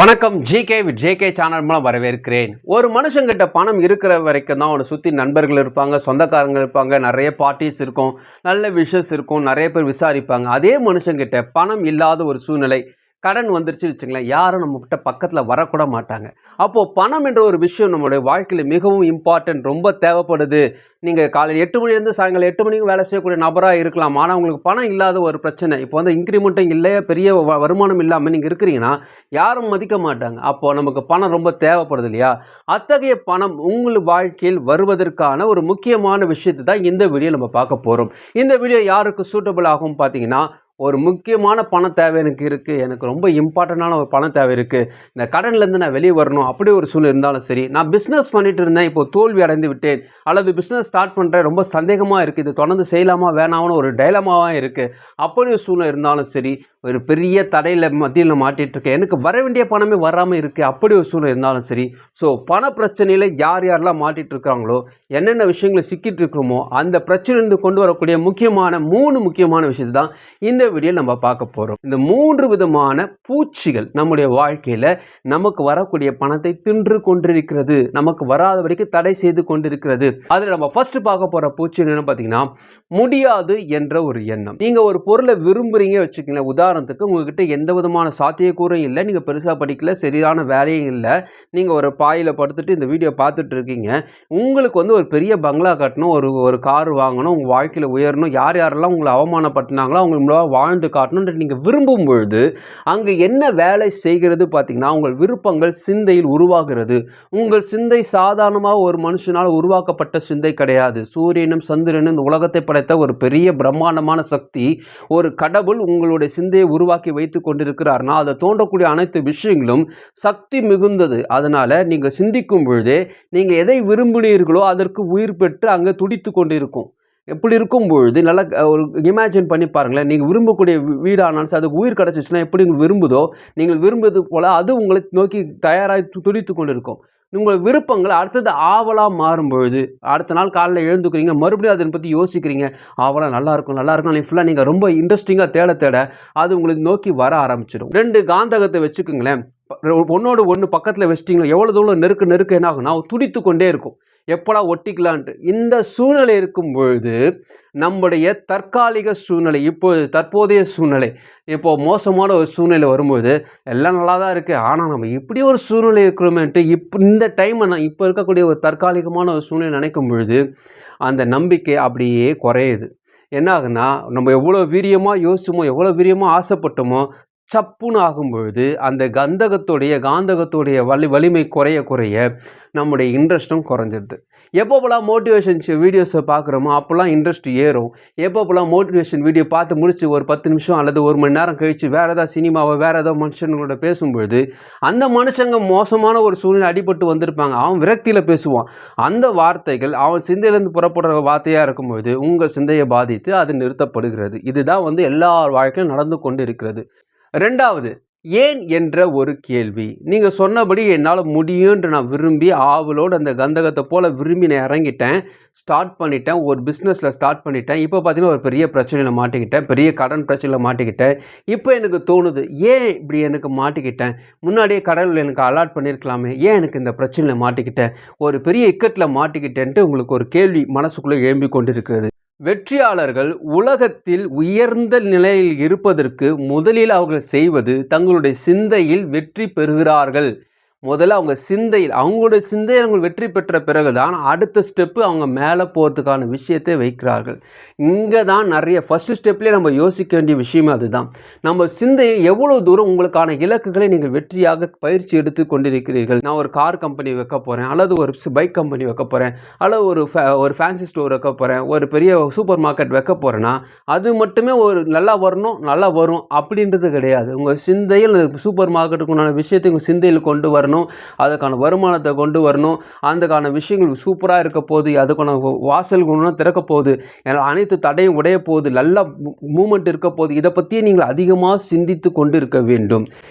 வணக்கம். GK with JK channel மூலம் வரவேற்கிறேன். ஒரு மனுஷங்கிட்ட பணம் இருக்கிற வரைக்கும் தான் அவனை சுற்றி நண்பர்கள் இருப்பாங்க, சொந்தக்காரங்க இருப்பாங்க, நிறைய பார்ட்டிஸ் இருக்கும், நல்ல விஷஸ் இருக்கும், நிறைய பேர் விசாரிப்பாங்க. அதே மனுஷங்கிட்ட பணம் இல்லாத ஒரு சூழ்நிலை, கடன் வந்துருச்சு வச்சுங்களேன், யாரும் நம்மகிட்ட பக்கத்தில் வரக்கூட மாட்டாங்க. அப்போது பணம் என்ற ஒரு விஷயம் நம்மளுடைய வாழ்க்கையில் மிகவும் இம்பார்ட்டன்ட், ரொம்ப தேவைப்படுது. நீங்கள் காலையில் 8 மணிலேருந்து சாயங்காலம் 8 மணிக்கு வேலை செய்யக்கூடிய நபராக இருக்கலாம். ஆனால் உங்களுக்கு பணம் இல்லாத ஒரு பிரச்சனை, இப்போ வந்து இன்க்ரிமெண்ட்டும் இல்லை, பெரிய வருமானம் இல்லாமல் நீங்கள் இருக்கிறீங்கன்னா யாரும் மதிக்க மாட்டாங்க. அப்போது நமக்கு பணம் ரொம்ப தேவைப்படுது இல்லையா? அத்தகைய பணம் உங்கள் வாழ்க்கையில் வருவதற்கான ஒரு முக்கியமான விஷயத்தை தான் இந்த வீடியோ நம்ம பார்க்க போகிறோம். இந்த வீடியோ யாருக்கு சூட்டபிள் ஆகும் பார்த்தீங்கன்னா, ஒரு முக்கியமான பண தேவை எனக்கு இருக்குது, எனக்கு ரொம்ப இம்பார்ட்டண்டான ஒரு பண தேவை இருக்குது, இந்த கடன்லேருந்து நான் வெளியே வரணும், அப்படி ஒரு சூழ்நிலை இருந்தாலும் சரி, நான் பிஸ்னஸ் பண்ணிட்டு இருந்தேன், இப்போ தோல்வி அடைந்து விட்டேன், அல்லது பிஸ்னஸ் ஸ்டார்ட் பண்ணுறேன், ரொம்ப சந்தேகமாக இருக்குது, இது தொடர்ந்து செய்யலாமா வேணாம்னு ஒரு டைலமாவாக இருக்குது, அப்படி ஒரு சூழ்நிலை இருந்தாலும் சரி, ஒரு பெரிய தடையில் மத்தியில் மாட்டிகிட்டு இருக்கேன், எனக்கு வர வேண்டிய பணமே வராமல் இருக்குது, அப்படி ஒரு சூழ்நிலை இருந்தாலும் சரி. ஸோ பண பிரச்சனையில் யார் யாரெல்லாம் மாட்டிகிட்டு இருக்காங்களோ, என்னென்ன விஷயங்களை சிக்கிட்டு இருக்கிறோமோ, அந்த பிரச்சனையிலிருந்து கொண்டு வரக்கூடிய மூணு முக்கியமான விஷயத்தை தான் இந்த வீடியோ நம்ம பார்க்க போகிறோம். இந்த 3 விதமான பூச்சிகள் நம்முடைய வாழ்க்கையில் நமக்கு வரக்கூடிய பணத்தை தின்று கொண்டிருக்கிறது, நமக்கு வராத வரைக்கும் தடை செய்து கொண்டிருக்கிறது. அதில் நம்ம ஃபர்ஸ்ட் பார்க்க போகிற பூச்சி என்னன்னு பார்த்தீங்கன்னா, முடியாது என்ற ஒரு எண்ணம். நீங்கள் ஒரு பொருளை விரும்புகிறீங்க வச்சுக்கோங்களேன், உதாரணத்துக்கு உங்ககிட்ட எந்த விதமான சாத்தியக்கூறும் இல்லை, நீங்கள் பெருசாக படிக்கல, சரியான வேலையும் இல்லை, நீங்கள் ஒரு பாயில் படுத்துட்டு இந்த வீடியோ பார்த்துட்டு இருக்கீங்க, உங்களுக்கு வந்து ஒரு பெரிய பங்களா கட்டணும், ஒரு கார் வாங்கணும், உங்கள் வாழ்க்கையில் உயரணும், யார் யாரெல்லாம் உங்களை அவமானப்படுத்தினாங்களோ அவங்கள வாழ்ந்து காட்டணும்னு நீங்கள் விரும்பும் பொழுது அங்கே என்ன வேலை செய்கிறது பார்த்தீங்கன்னா, உங்கள் விருப்பங்கள் சிந்தையில் உருவாகிறது. உங்கள் சிந்தை சாதாரணமாக ஒரு மனுஷனால் உருவாக்கப்பட்ட சிந்தை கிடையாது. சூரியனும் சந்திரனும் இந்த உலகத்தை படைத்த ஒரு பெரிய பிரம்மாண்டமான சக்தி, ஒரு கடவுள் உங்களுடைய சிந்தையை உருவாக்கி வைத்து கொண்டிருக்கிறார்னா, அதை தோன்றக்கூடிய அனைத்து விஷயங்களும் சக்தி மிகுந்தது. அதனால் நீங்கள் சிந்திக்கும் பொழுதே நீங்கள் எதை விரும்புகிறீர்களோ அதற்கு உயிர் பெற்று அங்கே துடித்து கொண்டு இருக்கும். எப்படி இருக்கும் பொழுது நல்லா ஒரு இமேஜின் பண்ணி பாருங்களேன், நீங்கள் விரும்பக்கூடிய வீடானாலும் சரி, அதுக்கு உயிர் கிடச்சிச்சுன்னா எப்படி விரும்புதோ, நீங்கள் விரும்புவது போல் அது உங்களை நோக்கி தயாராகி துடித்து கொண்டு இருக்கும். உங்கள் விருப்பங்கள் அடுத்தது ஆவலாக மாறும் பொழுது, அடுத்த நாள் காலையில் எழுந்துக்கிறீங்க, மறுபடியும் அதை பற்றி யோசிக்கிறீங்க, ஆவலாக நல்லாயிருக்கும் நீ ஃபுல்லாக நீங்கள் ரொம்ப இன்ட்ரெஸ்டிங்காக தேட அது உங்களுக்கு நோக்கி வர ஆரம்பிச்சிடும். 2 காந்தகத்தை வச்சுக்கோங்களேன், ஒன்றோடு ஒன்று பக்கத்தில் வச்சிட்டிங்களோ எவ்வளோ தூரம் நெருக்க என்ன ஆகுனா துடித்து கொண்டே இருக்கும், எப்படா ஒட்டிக்கலான்ட்டு. இந்த சூழ்நிலை இருக்கும் பொழுது நம்முடைய தற்காலிக சூழ்நிலை, தற்போதைய சூழ்நிலை, இப்போது மோசமான ஒரு சூழ்நிலை வரும்போது எல்லாம் நல்லா தான் இருக்குது, ஆனால் நம்ம இப்படி ஒரு சூழ்நிலை இருக்கிறோமேன்ட்டு இந்த டைமை நான் இப்போ இருக்கக்கூடிய ஒரு தற்காலிகமான ஒரு சூழ்நிலை நினைக்கும் பொழுது அந்த நம்பிக்கை அப்படியே குறையுது. என்ன ஆகுனா, நம்ம எவ்வளோ வீரியமாக யோசிச்சோமோ, எவ்வளோ வீரியமாக ஆசைப்பட்டோமோ, சப்புன்னு ஆகும்பொழுது அந்த காந்தகத்துடைய வலிமை குறைய நம்முடைய இன்ட்ரெஸ்ட்டும் குறைஞ்சிடுது. எப்போப்பெல்லாம் மோட்டிவேஷன் வீடியோஸை பார்க்குறோமோ அப்போல்லாம் இன்ட்ரெஸ்ட் ஏறும். எப்போப்பெல்லாம் மோட்டிவேஷன் வீடியோ பார்த்து முடிச்சு ஒரு 10 நிமிஷம் அல்லது 1 மணி நேரம் கழித்து வேறு ஏதாவது சினிமாவை வேறு ஏதாவது மனுஷங்களோட பேசும்பொழுது அந்த மனுஷங்க மோசமான ஒரு சூழ்நிலை அடிபட்டு வந்திருப்பாங்க, அவன் விரக்தியில் பேசுவான், அந்த வார்த்தைகள் அவன் சிந்தையிலேருந்து புறப்படுற வார்த்தையாக இருக்கும்பொழுது உங்கள் சிந்தையை பாதித்து அது நிறுத்தப்படுகிறது. இதுதான் வந்து எல்லார் வாழ்க்கையும் நடந்து கொண்டு இருக்கிறது. 2வது, ஏன் என்ற ஒரு கேள்வி. நீங்கள் சொன்னபடி என்னால் முடியும்ன்று நான் விரும்பி ஆவலோடு அந்த கந்தகத்தை போல் விரும்பி நான் இறங்கிட்டேன், ஸ்டார்ட் பண்ணிட்டேன், ஒரு பிஸ்னஸில் ஸ்டார்ட் பண்ணிட்டேன், இப்போ பார்த்தீங்கன்னா ஒரு பெரிய பிரச்சனையில் மாட்டிக்கிட்டேன், பெரிய கடன் பிரச்சனையில் மாட்டிக்கிட்டேன். இப்போ எனக்கு தோணுது, ஏன் இப்படி எனக்கு மாட்டிக்கிட்டேன், முன்னாடியே கடவுள் எனக்கு அலாட் பண்ணியிருக்கலாமே, ஏன் எனக்கு இந்த பிரச்சனையில் மாட்டிக்கிட்டேன், ஒரு பெரிய இக்கட்டில் மாட்டிக்கிட்டேன்ட்டு உங்களுக்கு ஒரு கேள்வி மனசுக்குள்ளே எழும்பி கொண்டிருக்கிறது. வெற்றியாளர்கள் உலகத்தில் உயர்ந்த நிலையில் இருப்பதற்கு முதலில் அவர்கள் செய்வது தங்களுடைய சிந்தையில் வெற்றி பெறுகிறார்கள். முதல்ல அவங்களுடைய சிந்தையில் அவங்க வெற்றி பெற்ற பிறகு தான் அடுத்த ஸ்டெப்பு அவங்க மேலே போகிறதுக்கான விஷயத்தை வைக்கிறார்கள். இங்கே தான் நிறைய ஃபஸ்ட்டு ஸ்டெப்லேயே நம்ம யோசிக்க வேண்டிய விஷயமே அதுதான். நம்ம சிந்தையை எவ்வளோ தூரம் உங்களுக்கான இலக்குகளை நீங்கள் வெற்றியாக பயிற்சி எடுத்து கொண்டிருக்கிறீர்கள். நான் ஒரு கார் கம்பெனி வைக்க போகிறேன், அல்லது ஒரு பைக் கம்பெனி வைக்க போகிறேன், அல்லது ஒரு ஃபேன்சி ஸ்டோர் வைக்க போகிறேன், ஒரு பெரிய சூப்பர் மார்க்கெட் வைக்க போகிறேன்னா அது மட்டுமே ஒரு நல்லா வரும் அப்படின்றது கிடையாது. உங்கள் சிந்தையில் சூப்பர் மார்க்கெட்டுக்குண்டான விஷயத்தை உங்கள் சிந்தையில் கொண்டு வரணும், அதுக்கான வருமானத்தை கொண்டு வரணும், அதுக்கான விஷயங்கள் சூப்பராக இருக்க போகுது, அதுக்கான வாசல் குணம் திறக்க போகுது, அனைத்து தடையும் உடைய போகுது, நல்ல மூமெண்ட் இருக்க போகுது, இதை பற்றியே நீங்கள் அதிகமாக சிந்தித்து கொண்டு இருக்க வேண்டும்.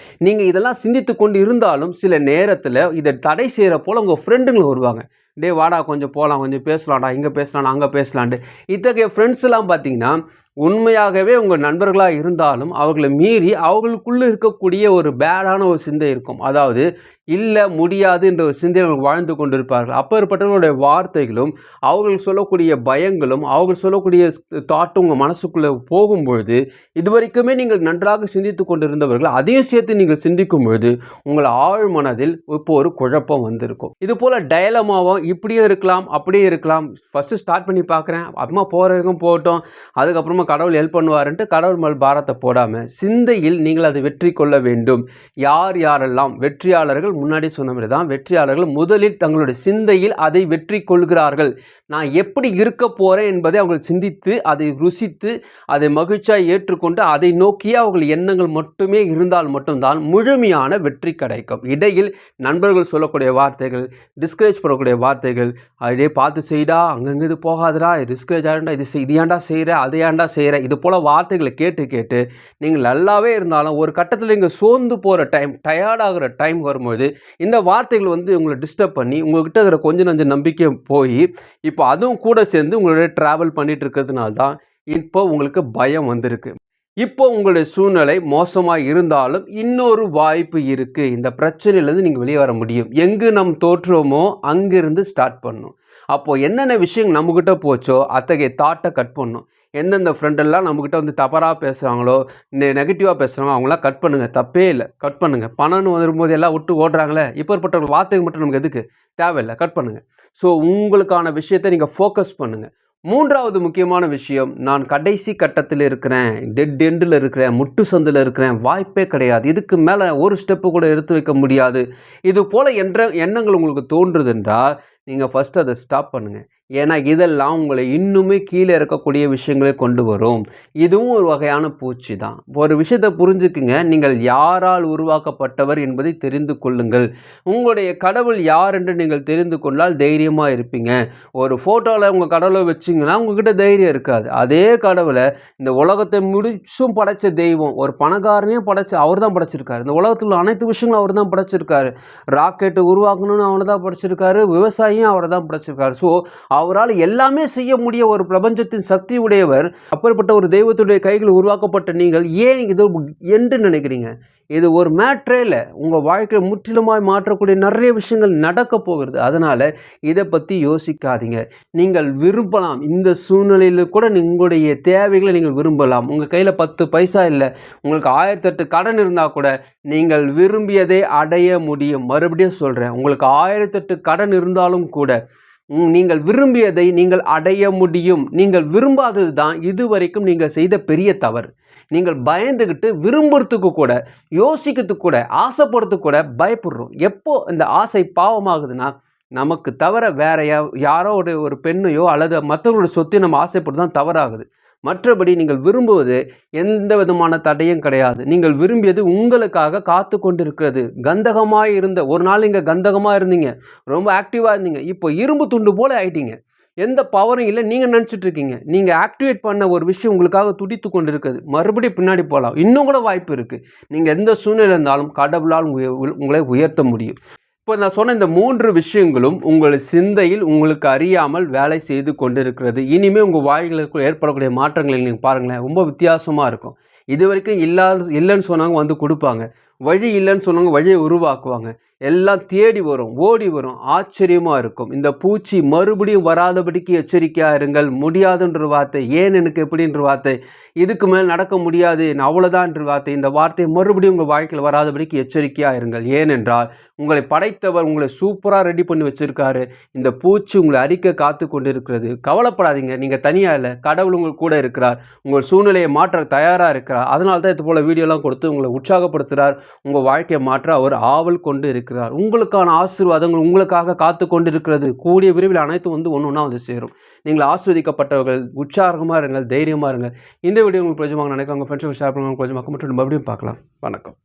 நீங்கள் இதெல்லாம் சிந்தித்து கொண்டு இருந்தாலும் சில நேரத்தில் இதை தடை செய்கிற போல் உங்கள் ஃப்ரெண்டுங்க வருவாங்க, டேய் வாடா கொஞ்சம் போகலாம், கொஞ்சம் பேசலாம்டா, இங்கே பேசலாம்டா, அங்கே பேசலான்ட்டு. இத்தகைய ஃப்ரெண்ட்ஸ்லாம் பார்த்தீங்கன்னா, உண்மையாகவே உங்கள் நண்பர்களாக இருந்தாலும் அவர்களை மீறி அவர்களுக்குள்ளே இருக்கக்கூடிய ஒரு பேடான ஒரு சிந்தை இருக்கும். அதாவது இல்லை முடியாது என்ற ஒரு சிந்தைகள் வாழ்ந்து கொண்டிருப்பார்கள். அப்பேற்பட்டவர்களுடைய வார்த்தைகளும் அவர்கள் சொல்லக்கூடிய பயங்களும் அவர்கள் சொல்லக்கூடிய தாட்டும் உங்கள் மனசுக்குள்ளே போகும்பொழுது, இதுவரைக்குமே நீங்கள் நன்றாக சிந்தித்து கொண்டிருந்தவர்கள் அதையும் சேர்த்து நீங்கள் சிந்திக்கும் பொழுது உங்கள் ஆழ் மனதில் இப்போ ஒரு குழப்பம் வந்திருக்கும். இது போல் டயலமாவும் இப்படியும் இருக்கலாம் அப்படியே இருக்கலாம். ஃபஸ்ட்டு ஸ்டார்ட் பண்ணி பார்க்குறேன், அப்புறமா போகிறவங்க போகட்டும், அதுக்கப்புறமா கடவுள் ஹெல்ப் பண்ணுவாருன்ட்டு கடவுள் மேல் பாரத்தை போடாமல் சிந்தையில் நீங்கள் அதை வெற்றி கொள்ள வேண்டும். யார் யாரெல்லாம் வெற்றியாளர்கள், முன்னாடி சொன்ன மாதிரி தான், வெற்றியாளர்கள் முதலில் தங்களுடைய சிந்தையில் அதை வெற்றி கொள்கிறார்கள். நான் எப்படி இருக்க போகிறேன் என்பதை அவங்க சிந்தித்து அதை ருசித்து அதை மகிழ்ச்சியாக ஏற்றுக்கொண்டு அதை நோக்கியே அவர்கள் எண்ணங்கள் மட்டுமே இருந்தால் மட்டும்தான் முழுமையான வெற்றி கிடைக்கும். இடையில் நண்பர்கள் சொல்லக்கூடிய வார்த்தைகள், டிஸ்கரேஜ் பண்ணக்கூடிய வார்த்தைகள், அதே பார்த்து செய்டா, அங்கங்கே இது போகாதடா, டிஸ்கரேஜ் ஆகிடா, இது ஏன்டா செய்கிற, அதை ஏன்டா செய்கிற, இது போல் வார்த்தைகளை கேட்டு கேட்டு நீங்கள் நல்லாவே இருந்தாலும் ஒரு கட்டத்தில் நீங்கள் சோர்ந்து போகிற டைம், டயர்டாகிற டைம் வரும்போது இந்த வார்த்தைகள் உங்களை டிஸ்டர்ப் பண்ணி உங்கள்கிட்ட இருக்கிற கொஞ்சம் நஞ்சம் நம்பிக்கை போய் இப்போ அதுவும் கூட சேர்ந்து உங்களுடைய ட்ராவல் பண்ணிட்டு இருக்கிறதுனால தான் இப்போ உங்களுக்கு பயம் வந்திருக்கு. இப்போ உங்களுடைய சூழ்நிலை மோசமாக இருந்தாலும் இன்னொரு வாய்ப்பு இருக்குது. இந்த பிரச்சனையிலேருந்து நீங்கள் வெளியே வர முடியும். எங்கு நம் தோற்றோமோ அங்கிருந்து ஸ்டார்ட் பண்ணணும். அப்போது என்னென்ன விஷயம் நம்மக்கிட்ட போச்சோ அத்தகைய தாட்டை கட் பண்ணணும். எந்தெந்த ஃப்ரெண்டெல்லாம் நம்மக்கிட்ட தவறாக பேசுகிறாங்களோ, நெகட்டிவாக பேசுகிறாங்களோ அவங்களாம் கட் பண்ணுங்கள், தப்பே இல்லை, கட் பண்ணுங்கள். பணம்னு வரும்போது எல்லாம் விட்டு ஓடுறாங்களே, இப்போற்பட்ட வார்த்தைகள் மட்டும் நமக்கு எதுக்கு தேவையில்லை, கட் பண்ணுங்கள். ஸோ உங்களுக்கான விஷயத்தை நீங்கள் ஃபோக்கஸ் பண்ணுங்கள். மூன்றாவது முக்கியமான விஷயம், நான் கடைசி கட்டத்தில் இருக்கிறேன், டெட் எண்டில் இருக்கிறேன், முட்டு சந்தில் இருக்கிறேன், வாய்ப்பே கிடையாது, இதுக்கு மேலே ஒரு ஸ்டெப்பு கூட எடுத்து வைக்க முடியாது, இது போல் எண்ணங்கள் உங்களுக்கு தோன்றுதுன்றால் நீங்கள் ஃபஸ்ட்டு அதை ஸ்டாப் பண்ணுங்கள். ஏன்னா இதெல்லாம் உங்களை இன்னுமே கீழே இருக்கக்கூடிய விஷயங்களை கொண்டு வரும். இதுவும் ஒரு வகையான பூச்சி தான். ஒரு விஷயத்தை புரிஞ்சுக்குங்க, நீங்கள் யாரால் உருவாக்கப்பட்டவர் என்பதை தெரிந்து கொள்ளுங்கள். உங்களுடைய கடவுள் யார் என்று நீங்கள் தெரிந்து கொண்டால் தைரியமாக இருப்பீங்க. ஒரு ஃபோட்டோவில் உங்கள் கடவுளை வச்சிங்கன்னா உங்ககிட்ட தைரியம் இருக்காது. அதே கடவுளை இந்த உலகத்தை முடிச்சும் படைத்த தெய்வம், ஒரு பணக்காரனையும் அவர் தான் படைச்சிருக்காரு. இந்த உலகத்தில் உள்ள அனைத்து விஷயங்களும் அவர் தான் படைச்சிருக்காரு. ராக்கெட்டு உருவாக்கணும்னு அவனை தான் படைச்சிருக்காரு, விவசாயியும் அவரை தான் படைச்சிருக்காரு. ஸோ அவரால் எல்லாமே செய்ய முடிய ஒரு பிரபஞ்சத்தின் சக்தி உடையவர். அப்பேற்பட்ட ஒரு தெய்வத்துடைய கைகள் உருவாக்கப்பட்ட நீங்கள் ஏன் இது என்று நினைக்கிறீங்க? இது ஒரு மேட்ரே இல்லை. உங்கள் வாழ்க்கையை முற்றிலுமாய் மாற்றக்கூடிய நிறைய விஷயங்கள் நடக்க போகிறது. அதனால் இதை பற்றி யோசிக்காதீங்க. நீங்கள் விரும்பலாம், இந்த சூழ்நிலையில் கூட உங்களுடைய தேவைகளை நீங்கள் விரும்பலாம். உங்கள் கையில் 10 பைசா இல்லை, உங்களுக்கு 1008 கடன் இருந்தால் கூட நீங்கள் விரும்பியதை அடைய முடியும். மறுபடியும் சொல்கிறேன், உங்களுக்கு 1008 கடன் இருந்தாலும் கூட நீங்கள் விரும்பியதை நீங்கள் அடைய முடியும். நீங்கள் விரும்பாதது தான் இதுவரைக்கும் நீங்கள் செய்த பெரிய தவறு. நீங்கள் பயந்துக்கிட்டு விரும்புறதுக்கு கூட, யோசிக்கிறதுக்கு கூட, ஆசைப்படுறதுக்கு கூட பயப்படுறோம். எப்போ இந்த ஆசை பாவமாகுதுன்னா, நமக்கு தவிர வேற யாரோ ஒரு பெண்ணையோ அல்லது மற்றவர்களுடைய சொத்தையும் நம்ம ஆசைப்பட்டு தான் தவறாகுது. மற்றபடி நீங்கள் விரும்புவது எந்த விதமான தடையும் கிடையாது. நீங்கள் விரும்பியது உங்களுக்காக காத்து கொண்டிருக்கிறது. கந்தகமாக இருந்த ஒரு நாள் நீங்கள் கந்தகமாக இருந்தீங்க, ரொம்ப ஆக்டிவாக இருந்தீங்க, இப்போ இரும்பு துண்டு போல் ஆகிட்டீங்க. எந்த பவரும் இல்லை, நீங்கள் நினச்சிட்டு இருக்கீங்க. நீங்கள் ஆக்டிவேட் பண்ண ஒரு விஷயம் உங்களுக்காக துடித்து கொண்டு இருக்குது. மறுபடியும் பின்னாடி போகலாம், இன்னும் கூட வாய்ப்பு இருக்குது. நீங்கள் எந்த சூழ்நிலை இருந்தாலும் கடவுளால் உங்களை உயர்த்த முடியும். இப்போ நான் சொன்ன இந்த 3 விஷயங்களும் உங்கள் சிந்தையில் உங்களுக்கு அறியாமல் வேலை செய்து கொண்டிருக்கிறது. இனிமேல் உங்கள் வாழ்க்கைக்கு ஏற்படக்கூடிய மாற்றங்களை நீங்கள் பாருங்களேன், ரொம்ப வித்தியாசமாக இருக்கும். இது வரைக்கும் இல்லைன்னு சொன்னாங்க கொடுப்பாங்க, வழி இல்லைன்னு சொன்னாங்க வழியை உருவாக்குவாங்க, எல்லாம் தேடி வரும், ஓடி வரும், ஆச்சரியமாக இருக்கும். இந்த பூச்சி மறுபடியும் வராதபடிக்கு எச்சரிக்கையாக இருங்கள். முடியாதுன்ற வார்த்தை, ஏன் எனக்கு எப்படின்ற வார்த்தை, இதுக்கு மேல் நடக்க முடியாது அவ்வளோதான்ற வார்த்தை, இந்த வார்த்தை மறுபடியும் உங்கள் வாழ்க்கையில் வராதபடிக்கு எச்சரிக்கையாக இருங்கள். ஏனென்றால் உங்களை படைத்தவர் உங்களை சூப்பராக ரெடி பண்ணி வச்சுருக்காரு. இந்த பூச்சி உங்களை அரிக்க காத்து கொண்டு இருக்கிறது. கவலைப்படாதீங்க, நீங்கள் தனியாக இல்லை, கடவுள் உங்கள் கூட இருக்கிறார், உங்கள் சூழ்நிலையை மாற்ற தயாராக இருக்கிறார். அதனால தான் இது போல் வீடியோலாம் கொடுத்து உங்களை உற்சாகப்படுத்துகிறார். உங்கள் வாழ்க்கையை மாற்ற அவர் ஆவல் கொண்டு இருக்கிறார். உங்களுக்கான ஆசீர்வாதங்கள் உங்களுக்காக காத்து கொண்டு இருக்கிறது. கூடிய விரைவில் அனைத்தும் ஒன்று ஒன்றா சேரும். நீங்கள் ஆஸ்வதிக்கப்பட்டவர்கள், உற்சாகமாக இருங்கள், தைரியமாக இருங்கள். இந்த வீடியோ உங்களுக்கு பிரயோஜனமாக நினைக்க உங்கள் ஃப்ரெண்ட்ஸுக்கு ஷேர் பண்ணுங்க. பிரயோஜனமாக மற்றும் மறுபடியும் பார்க்கலாம். வணக்கம்.